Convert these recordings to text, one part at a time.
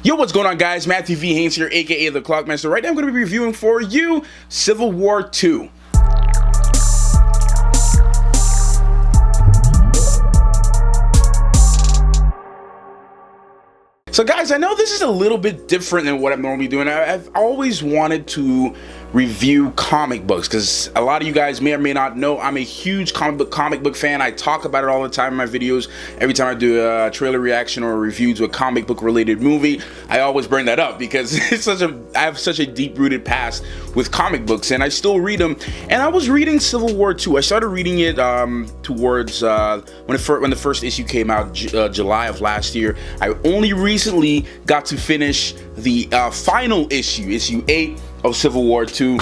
Yo, what's going on, guys? Matthew V. Haynes here, aka The Clockmaster. Right now I'm going to be reviewing for you Civil War 2. So guys, I know this is a little bit different than what I'm normally doing. I've always wanted to review comic books because a lot of you guys may or may not know I'm a huge comic book fan. I talk about it all the time in my videos. Every time I do a trailer reaction or a review to a comic book related movie, I always bring that up because I have such a deep-rooted past with comic books, and I still read them. And I was reading Civil War 2. I started reading it towards when the first issue came out, July of last year. I only recently got to finish the final issue 8 of Civil War 2.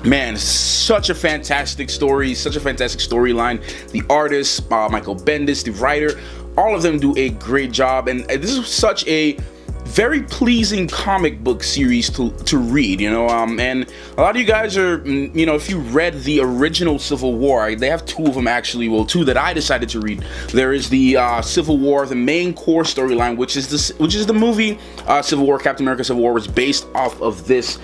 Man, such a fantastic story, such a fantastic storyline. The artist, Michael Bendis, the writer, all of them do a great job, and this is such a very pleasing comic book series to read, you know, and a lot of you guys are, you know, if you read the original Civil War, they have two of them actually, well, two that I decided to read. There is the Civil War, the main core storyline, which is the movie Civil War, Captain America Civil War, was based off of this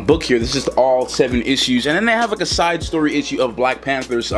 book here. This is all 7 issues, and then they have like a side story issue of Black Panther's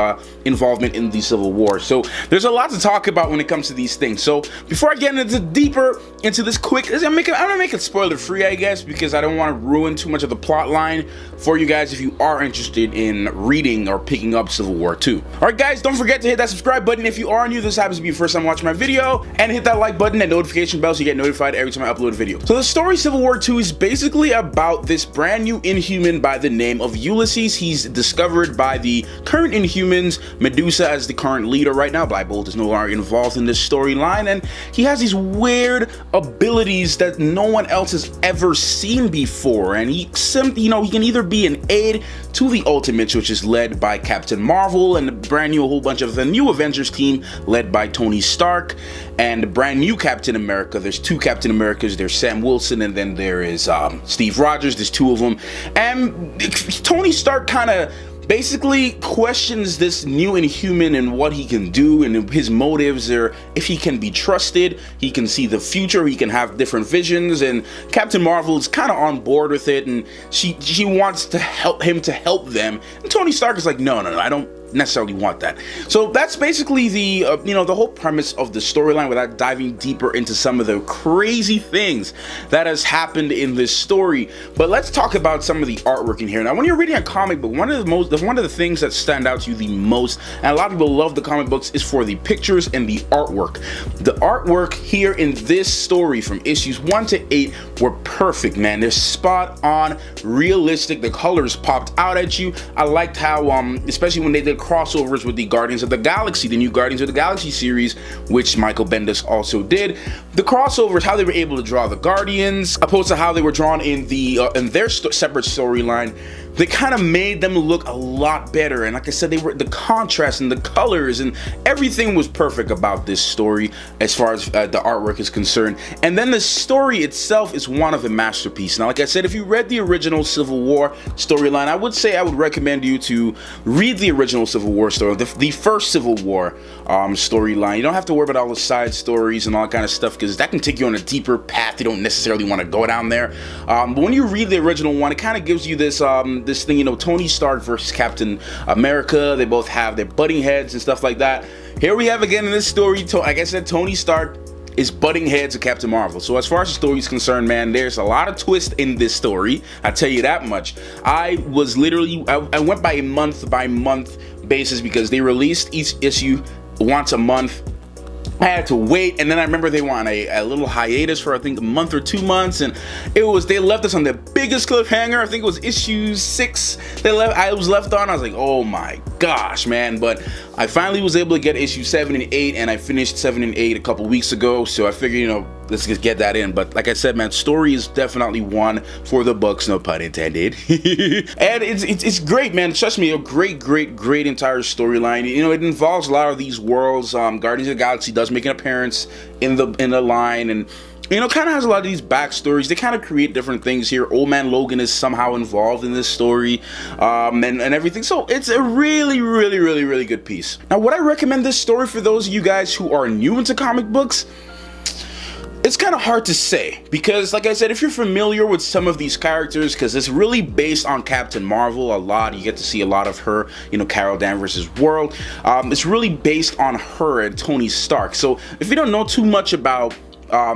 involvement in the Civil War. So there's a lot to talk about when it comes to these things. So before I get deeper into this quick, I'm gonna make it spoiler free, I guess, because I don't want to ruin too much of the plot line for you guys if you are interested in reading or picking up Civil War 2. Alright guys, don't forget to hit that subscribe button if you are new, this happens to be your first time watching my video, and hit that like button and notification bell so you get notified every time I upload a video. So the story Civil War 2 is basically about this brand new Inhuman by the name of Ulysses. He's discovered by the current Inhumans, Medusa as the current leader right now. Black Bolt is no longer involved in this storyline, and he has these weird abilities that no one else has ever seen before, and he can either be an aid to the Ultimates, which is led by Captain Marvel, and a whole bunch of the new Avengers team led by Tony Stark, and the brand new Captain America. There's 2 Captain Americas. There's Sam Wilson, and then there is Steve Rogers. There's 2 of them, and Tony Stark kind of basically questions this new Inhuman and what he can do and his motives, or if he can be trusted. He can see the future, he can have different visions, and Captain Marvel is kind of on board with it, and she wants to help him to help them, and Tony Stark is like, no, I don't necessarily want that. So that's basically the the whole premise of the storyline, without diving deeper into some of the crazy things that has happened in this story. But let's talk about some of the artwork in here. Now, when you're reading a comic book, one of the things that stand out to you the most, and a lot of people love the comic books, is for the pictures and the artwork. The artwork here in this story from issues 1 to 8 were perfect, man. They're spot on, realistic. The colors popped out at you. I liked how especially when they did crossovers with the Guardians of the Galaxy, the new Guardians of the Galaxy series, which Michael Bendis also did. The crossovers, how they were able to draw the Guardians, opposed to how they were drawn in their separate storyline, they kind of made them look a lot better. And like I said, the contrast and the colors and everything was perfect about this story as far as the artwork is concerned. And then the story itself is one of a masterpiece. Now, like I said, if you read the original Civil War storyline, I would recommend you to read the original Civil War story, the first Civil War storyline. You don't have to worry about all the side stories and all that kind of stuff, because that can take you on a deeper path. You don't necessarily want to go down there. But when you read the original one, it kind of gives you this thing, you know, Tony Stark versus Captain America. They both have their butting heads and stuff like that. Here we have again in this story, like I said, Tony Stark is butting heads with Captain Marvel. So as far as the story is concerned, man, there's a lot of twist in this story. I tell you that much. I went by a month basis because they released each issue once a month. I had to wait, and then I remember they were on a little hiatus for I think a month or 2 months, and they left us on the biggest cliffhanger. I think it was issue 6 I was left on. I was like, oh my gosh, man. But I finally was able to get issue 7 and 8, and I finished 7 and 8 a couple weeks ago, so I figured, you know, let's just get that in. But like I said, man, story is definitely one for the books, no pun intended. And it's great, man. Trust me, a great entire storyline. You know, it involves a lot of these worlds. Guardians of the Galaxy does make an appearance in the line, and you know, kind of has a lot of these backstories. They kind of create different things here. Old Man Logan is somehow involved in this story, and everything. So it's a really good piece. Now, would I recommend this story for those of you guys who are new into comic books? It's kind of hard to say because, like I said, if you're familiar with some of these characters, because it's really based on Captain Marvel a lot, you get to see a lot of her, you know, Carol Danvers' world. It's really based on her and Tony Stark. So if you don't know too much about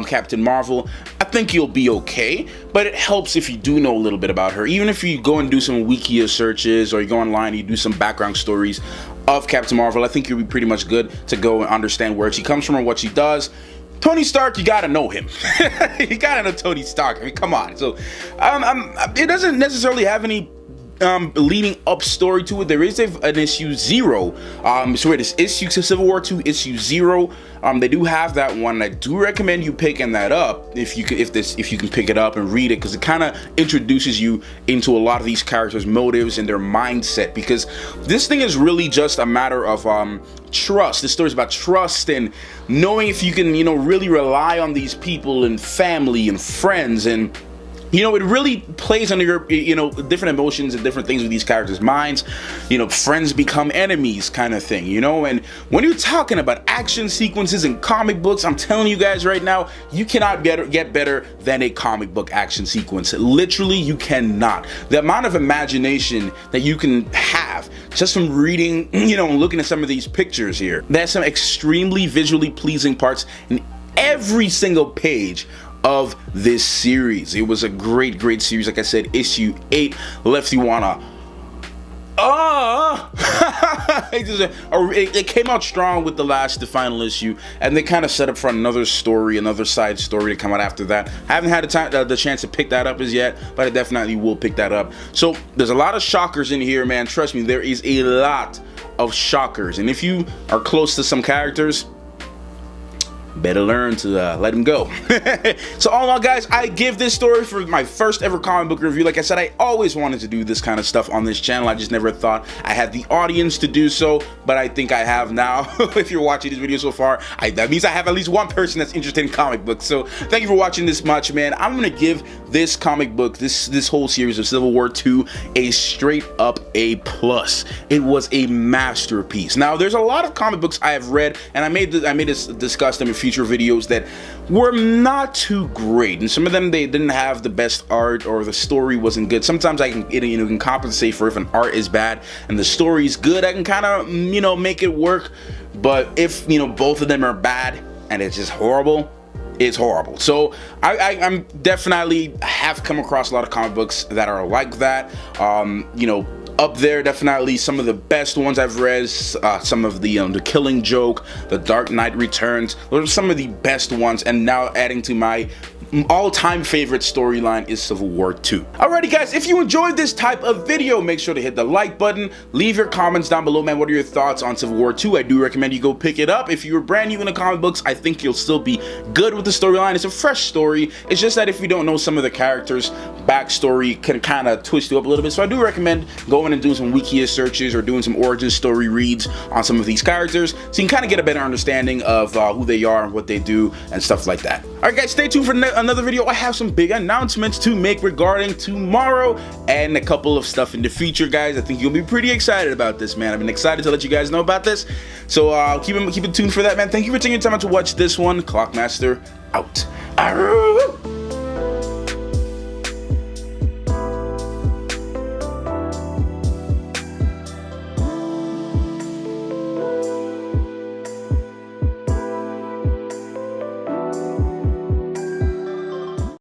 Captain Marvel, I think you'll be okay, but it helps if you do know a little bit about her. Even if you go and do some Wikia searches, or you go online and you do some background stories of Captain Marvel, I think you'll be pretty much good to go and understand where she comes from and what she does. Tony Stark, you gotta know him. You gotta know Tony Stark. I mean, come on. So, it doesn't necessarily have any leading up story to it. There is an issue 0. So it is issue Civil War 2 issue 0. They do have that one. I do recommend you picking that up if you can pick it up and read it, because it kind of introduces you into a lot of these characters' motives and their mindset, because this thing is really just a matter of trust. This story is about trust and knowing if you can, you know, really rely on these people and family and friends. And you know, it really plays on your, you know, different emotions and different things with these characters' minds. You know, friends become enemies kind of thing, you know? And when you're talking about action sequences in comic books, I'm telling you guys right now, you cannot get better than a comic book action sequence. Literally, you cannot. The amount of imagination that you can have just from reading, you know, and looking at some of these pictures here. There's some extremely visually pleasing parts in every single page of this series. It was a great series. Like I said, issue 8 left you wanna it came out strong with the final issue, and they kind of set up for another story, another side story to come out after that. I haven't had the chance to pick that up as yet, but I definitely will pick that up. So there's a lot of shockers in here, man. Trust me, there is a lot of shockers, and if you are close to some characters, better learn to let him go. So all in all, guys, I give this story for my first ever comic book review. Like I said, I always wanted to do this kind of stuff on this channel. I just never thought I had the audience to do so, but I think I have now. If you're watching this video so far, that means I have at least one person that's interested in comic books. So thank you for watching this much, man. I'm gonna give this comic book, this whole series of Civil War 2, a straight up A+. It was a masterpiece. Now, there's a lot of comic books I have read, and I made discuss them in future videos that were not too great, and some of them, they didn't have the best art, or the story wasn't good. Sometimes I can compensate for if an art is bad and the story is good. I can kind of, you know, make it work. But if, you know, both of them are bad and it's just horrible, it's horrible. So I'm definitely have come across a lot of comic books that are like that. You know, up there, definitely some of the best ones I've read. Some of the Killing Joke, The Dark Knight Returns. Those are some of the best ones. And now adding to my all-time favorite storyline is Civil War 2. Alrighty, guys, if you enjoyed this type of video, make sure to hit the like button. Leave your comments down below, man. What are your thoughts on Civil War 2? I do recommend you go pick it up. If you're brand new in the comic books, I think you'll still be good with the storyline. It's a fresh story. It's just that if you don't know some of the characters' backstory, can kind of twist you up a little bit. So I do recommend going and doing some Wikia searches or doing some origin story reads on some of these characters, so you can kind of get a better understanding of who they are and what they do and stuff like that. Alright, guys, stay tuned for another video. I have some big announcements to make regarding tomorrow and a couple of stuff in the future, guys. I think you'll be pretty excited about this, man. I've been excited to let you guys know about this, so keep it tuned for that, man. Thank you for taking time out to watch this one. Clockmaster out. Arrgh.